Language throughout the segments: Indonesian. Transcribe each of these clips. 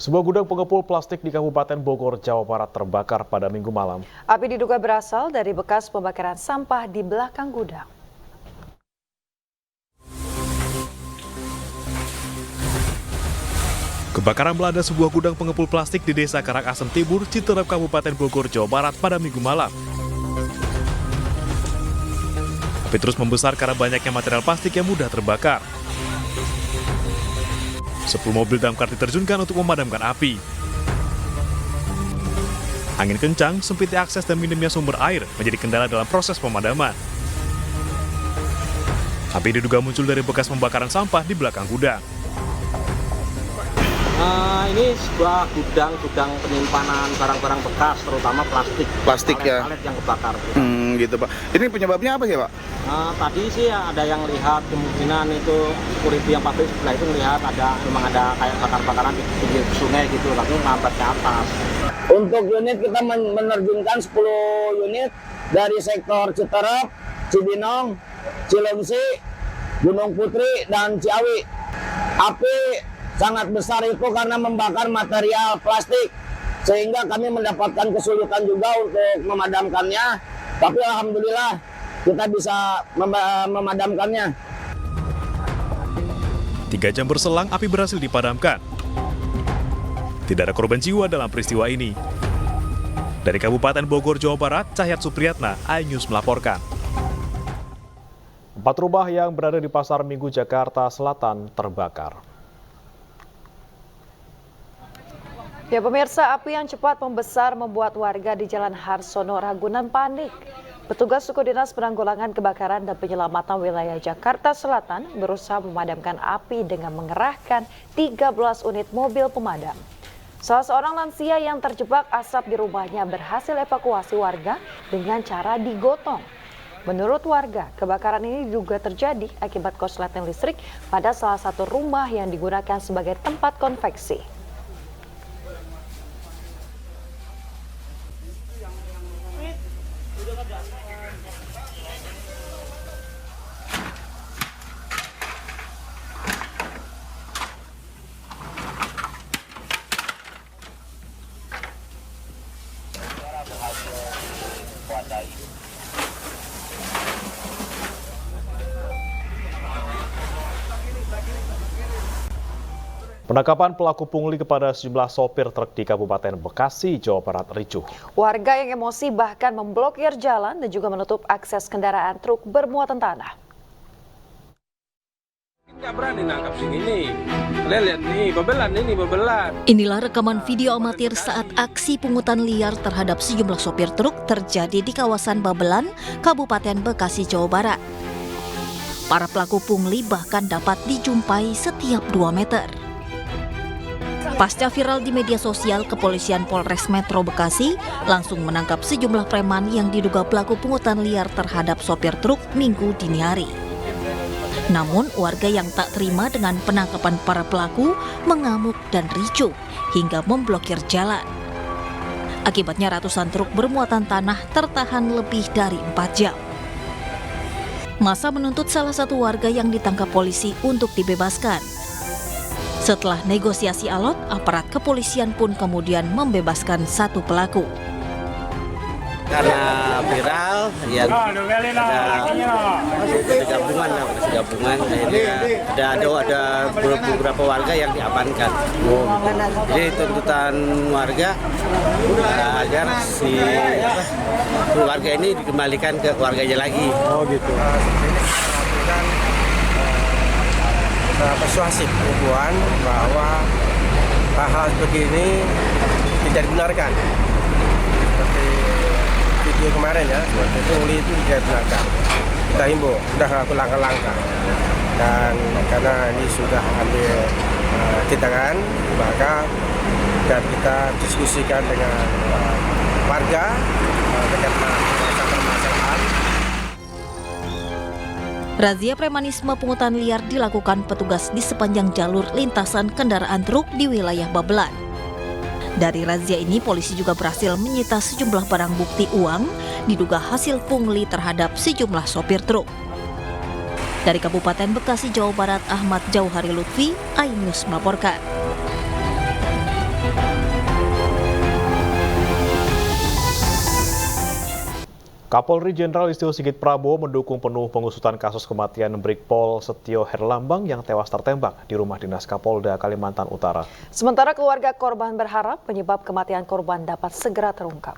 Sebuah gudang pengepul plastik di Kabupaten Bogor, Jawa Barat terbakar pada Minggu malam. Api diduga berasal dari bekas pembakaran sampah di belakang gudang. Kebakaran melanda sebuah gudang pengepul plastik di Desa Karangasem Timur, Citerep, Kabupaten Bogor, Jawa Barat pada Minggu malam. Api terus membesar karena banyaknya material plastik yang mudah terbakar. 10 mobil damkar diterjunkan untuk memadamkan api. Angin kencang, sempitnya akses dan minimnya sumber air menjadi kendala dalam proses pemadaman. Api diduga muncul dari bekas pembakaran sampah di belakang gudang. Ini sebuah gudang penyimpanan barang-barang bekas, terutama plastik ya, palet yang kebakar. Gitu Pak. Ini penyebabnya apa sih Pak? Tadi sih ada yang lihat kemungkinan itu security yang pabrik sebelah itu melihat memang ada kayak bakar-bakaran di pinggir sungai gitu, langsung ngambat ke atas. Untuk unit kita menerjunkan 10 unit dari sektor Citerep, Cibinong, Cilengsi, Gunung Putri, dan Ciawi. Api sangat besar itu karena membakar material plastik, sehingga kami mendapatkan kesulitan juga untuk memadamkannya. Tapi alhamdulillah kita bisa memadamkannya. 3 jam berselang, api berhasil dipadamkan. Tidak ada korban jiwa dalam peristiwa ini. Dari Kabupaten Bogor, Jawa Barat, Cahyat Supriyatna, iNews melaporkan. 4 rumah yang berada di Pasar Minggu, Jakarta Selatan terbakar. Ya pemirsa, api yang cepat membesar membuat warga di Jalan Harsono Ragunan panik. Petugas Suku Dinas Penanggulangan Kebakaran dan Penyelamatan Wilayah Jakarta Selatan berusaha memadamkan api dengan mengerahkan 13 unit mobil pemadam. Salah seorang lansia yang terjebak asap di rumahnya berhasil evakuasi warga dengan cara digotong. Menurut warga, kebakaran ini diduga terjadi akibat korsleting listrik pada salah satu rumah yang digunakan sebagai tempat konveksi. Penangkapan pelaku pungli kepada sejumlah sopir truk di Kabupaten Bekasi, Jawa Barat ricuh. Warga yang emosi bahkan memblokir jalan dan juga menutup akses kendaraan truk bermuatan tanah. Nggak berani nangkap sini nih. Kalian lihat nih, bebelan. Inilah rekaman video amatir saat aksi pungutan liar terhadap sejumlah sopir truk terjadi di kawasan Babelan, Kabupaten Bekasi, Jawa Barat. Para pelaku pungli bahkan dapat dijumpai setiap 2 meter. Pasca viral di media sosial, Kepolisian Polres Metro Bekasi langsung menangkap sejumlah preman yang diduga pelaku pungutan liar terhadap sopir truk Minggu dini hari. Namun, warga yang tak terima dengan penangkapan para pelaku mengamuk dan ricuh hingga memblokir jalan. Akibatnya ratusan truk bermuatan tanah tertahan lebih dari 4 jam. Massa menuntut salah satu warga yang ditangkap polisi untuk dibebaskan. Setelah negosiasi alot, aparat kepolisian pun kemudian membebaskan satu pelaku. Karena viral, ya ada gabungan, ada beberapa warga yang diamankan. Jadi tuntutan warga agar si keluarga ini dikembalikan ke keluarganya lagi. Oh gitu. Persuasif hubungan bahwa hal begini tidak dibenarkan. Seperti video kemarin ya, pungli itu tidak dibenarkan. Kita himbau, sudah melakukan langkah-langkah. Dan karena ini sudah ambil tindakan, maka dan kita diskusikan dengan warga terkait permasalahan. Razia premanisme pungutan liar dilakukan petugas di sepanjang jalur lintasan kendaraan truk di wilayah Babelan. Dari razia ini, polisi juga berhasil menyita sejumlah barang bukti uang diduga hasil pungli terhadap sejumlah sopir truk. Dari Kabupaten Bekasi, Jawa Barat, Ahmad Jauhari Lutfi, iNews melaporkan. Kapolri Jenderal Listio Sigit Prabowo mendukung penuh pengusutan kasus kematian Brigpol Setio Herlambang yang tewas tertembak di rumah dinas Kapolda Kalimantan Utara. Sementara keluarga korban berharap penyebab kematian korban dapat segera terungkap.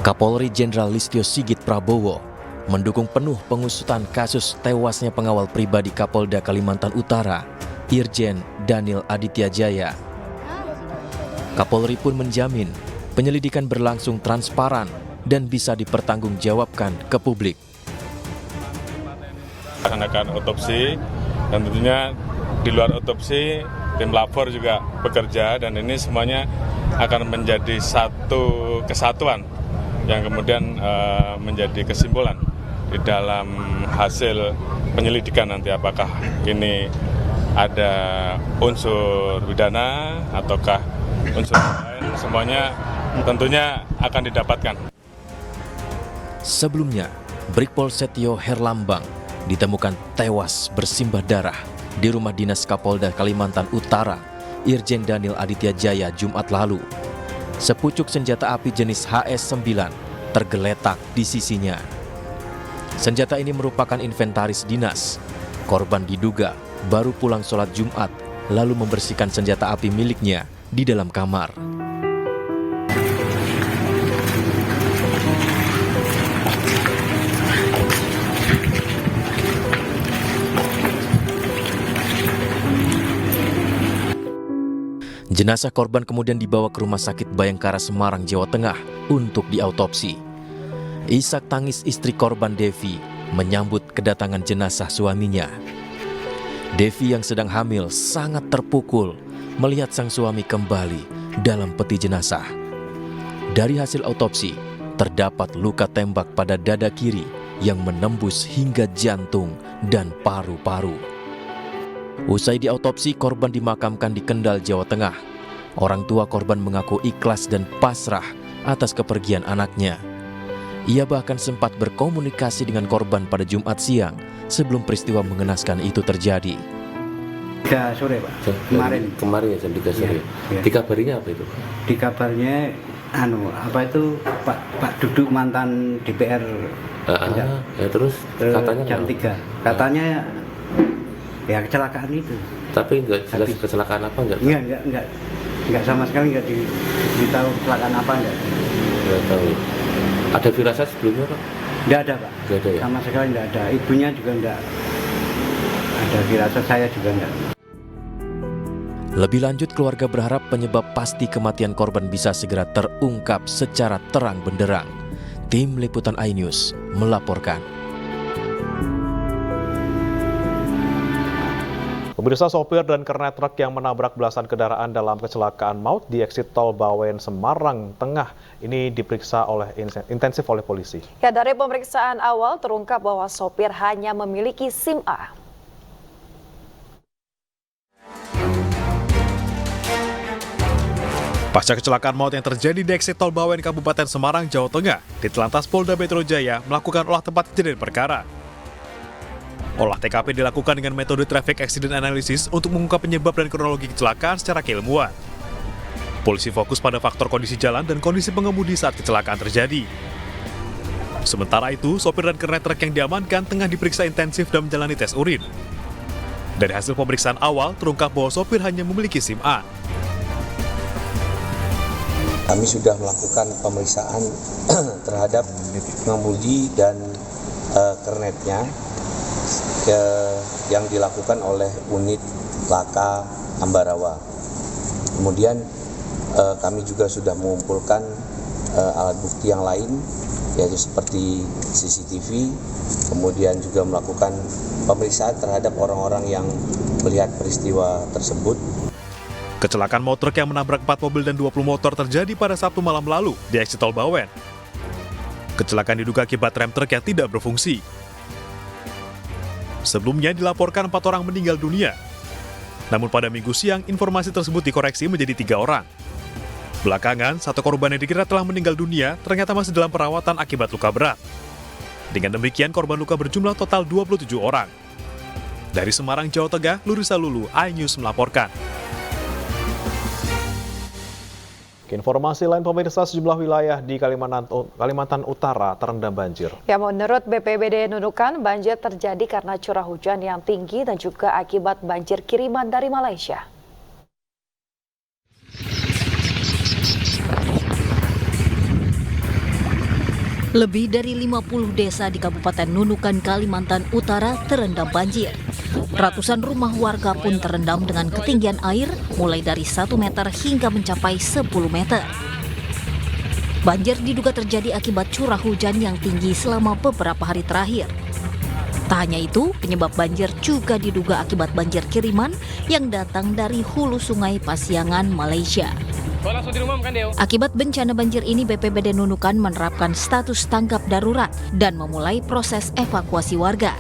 Kapolri Jenderal Listio Sigit Prabowo mendukung penuh pengusutan kasus tewasnya pengawal pribadi Kapolda Kalimantan Utara, Irjen Daniel Aditya Jaya. Kapolri pun menjamin penyelidikan berlangsung transparan dan bisa dipertanggungjawabkan ke publik. Laksanakan otopsi dan tentunya di luar otopsi tim lapor juga bekerja dan ini semuanya akan menjadi satu kesatuan yang kemudian menjadi kesimpulan di dalam hasil penyelidikan nanti apakah ini ada unsur pidana ataukah unsur lain, semuanya tentunya akan didapatkan. Sebelumnya, Brigpol Setio Herlambang ditemukan tewas bersimbah darah di rumah dinas Kapolda Kalimantan Utara, Irjen Daniel Aditya Jaya Jumat lalu. Sepucuk senjata api jenis HS-9 tergeletak di sisinya. Senjata ini merupakan inventaris dinas. Korban diduga baru pulang sholat Jumat, lalu membersihkan senjata api miliknya di dalam kamar. Jenazah korban kemudian dibawa ke Rumah Sakit Bayangkara Semarang, Jawa Tengah untuk diautopsi. Isak tangis istri korban Devi menyambut kedatangan jenazah suaminya. Devi yang sedang hamil sangat terpukul melihat sang suami kembali dalam peti jenazah. Dari hasil autopsi, terdapat luka tembak pada dada kiri yang menembus hingga jantung dan paru-paru. Usai diautopsi, korban dimakamkan di Kendal, Jawa Tengah. Orang tua korban mengaku ikhlas dan pasrah atas kepergian anaknya. Ia bahkan sempat berkomunikasi dengan korban pada Jumat siang sebelum peristiwa mengenaskan itu terjadi. 3 sore Pak, kemarin ya jam 3 sore. Ya. Dikabarnya apa itu? Dikabarnya Pak Duduk mantan DPR. Ya terus katanya jam 3. Katanya ya kecelakaan itu. Tapi enggak jelas kecelakaan apa enggak? Enggak sama sekali enggak diberitahu kecelakaan apa enggak. Enggak tahu. Ada firasat sebelumnya Pak? Enggak ada Pak. Enggak ada ya? Sama sekali enggak ada. Ibunya juga enggak ada firasat, saya juga enggak. Lebih lanjut, keluarga berharap penyebab pasti kematian korban bisa segera terungkap secara terang benderang. Tim Liputan iNews melaporkan. Pemirsa, sopir dan kernet truk yang menabrak belasan kendaraan dalam kecelakaan maut di eksit tol Bawen, Semarang Tengah ini diperiksa intensif oleh polisi. Ya, dari pemeriksaan awal terungkap bahwa sopir hanya memiliki SIM A. Pasca kecelakaan maut yang terjadi di eksit tol Bawen, Kabupaten Semarang, Jawa Tengah, Ditlantas Polda Metro Jaya melakukan olah tempat kejadian perkara. Olah TKP dilakukan dengan metode traffic accident analysis untuk mengungkap penyebab dan kronologi kecelakaan secara keilmuan. Polisi fokus pada faktor kondisi jalan dan kondisi pengemudi saat kecelakaan terjadi. Sementara itu, sopir dan kernet truk yang diamankan tengah diperiksa intensif dan menjalani tes urin. Dari hasil pemeriksaan awal, terungkap bahwa sopir hanya memiliki SIM A. Kami sudah melakukan pemeriksaan terhadap pengemudi dan kernetnya yang dilakukan oleh unit Laka Ambarawa. Kemudian kami juga sudah mengumpulkan alat bukti yang lain, yaitu seperti CCTV, kemudian juga melakukan pemeriksaan terhadap orang-orang yang melihat peristiwa tersebut. Kecelakaan maut truk yang menabrak 4 mobil dan 20 motor terjadi pada Sabtu malam lalu di eksit tol Bawen. Kecelakaan diduga akibat rem truk yang tidak berfungsi. Sebelumnya dilaporkan 4 orang meninggal dunia. Namun pada Minggu siang, informasi tersebut dikoreksi menjadi 3 orang. Belakangan, 1 korban yang dikira telah meninggal dunia ternyata masih dalam perawatan akibat luka berat. Dengan demikian, korban luka berjumlah total 27 orang. Dari Semarang, Jawa Tengah, Lurisa Lulu, iNews melaporkan. Informasi lain pemirsa, sejumlah wilayah di Kalimantan Utara terendam banjir. Ya, menurut BPBD Nunukan, banjir terjadi karena curah hujan yang tinggi dan juga akibat banjir kiriman dari Malaysia. Lebih dari 50 desa di Kabupaten Nunukan, Kalimantan Utara terendam banjir. Ratusan rumah warga pun terendam dengan ketinggian air mulai dari 1 meter hingga mencapai 10 meter. Banjir diduga terjadi akibat curah hujan yang tinggi selama beberapa hari terakhir. Tak hanya itu, penyebab banjir juga diduga akibat banjir kiriman yang datang dari hulu sungai Pasiangan, Malaysia. Akibat bencana banjir ini, BPBD Nunukan menerapkan status tanggap darurat dan memulai proses evakuasi warga.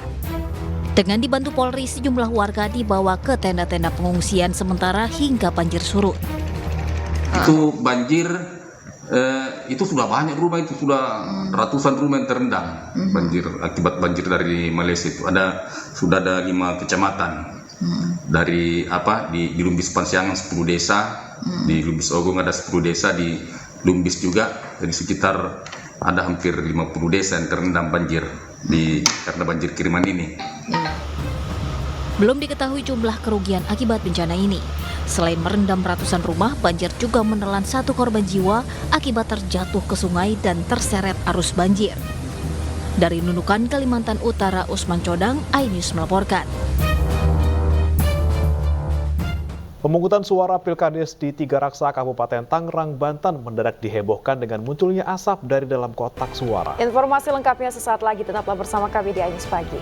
Dengan dibantu Polri, sejumlah warga dibawa ke tenda-tenda pengungsian sementara hingga banjir surut. Itu banjir, itu sudah banyak rumah, itu sudah ratusan rumah yang terendam banjir akibat banjir dari Malaysia itu. Sudah ada 5 kecamatan. Dari di Lumbis Pasiangan 10 desa, di Lumbis Ogong ada 10 desa, di Lumbis juga, jadi sekitar ada hampir 50 desa yang terendam banjir karena banjir kiriman ini. Belum diketahui jumlah kerugian akibat bencana ini. Selain merendam ratusan rumah, banjir juga menelan 1 korban jiwa akibat terjatuh ke sungai dan terseret arus banjir. Dari Nunukan, Kalimantan Utara, Usman Codang, iNews melaporkan. Pemungutan suara Pilkades di Tigaraksa, Kabupaten Tangerang, Banten mendadak dihebohkan dengan munculnya asap dari dalam kotak suara. Informasi lengkapnya sesaat lagi, tetaplah bersama kami di iNews Pagi.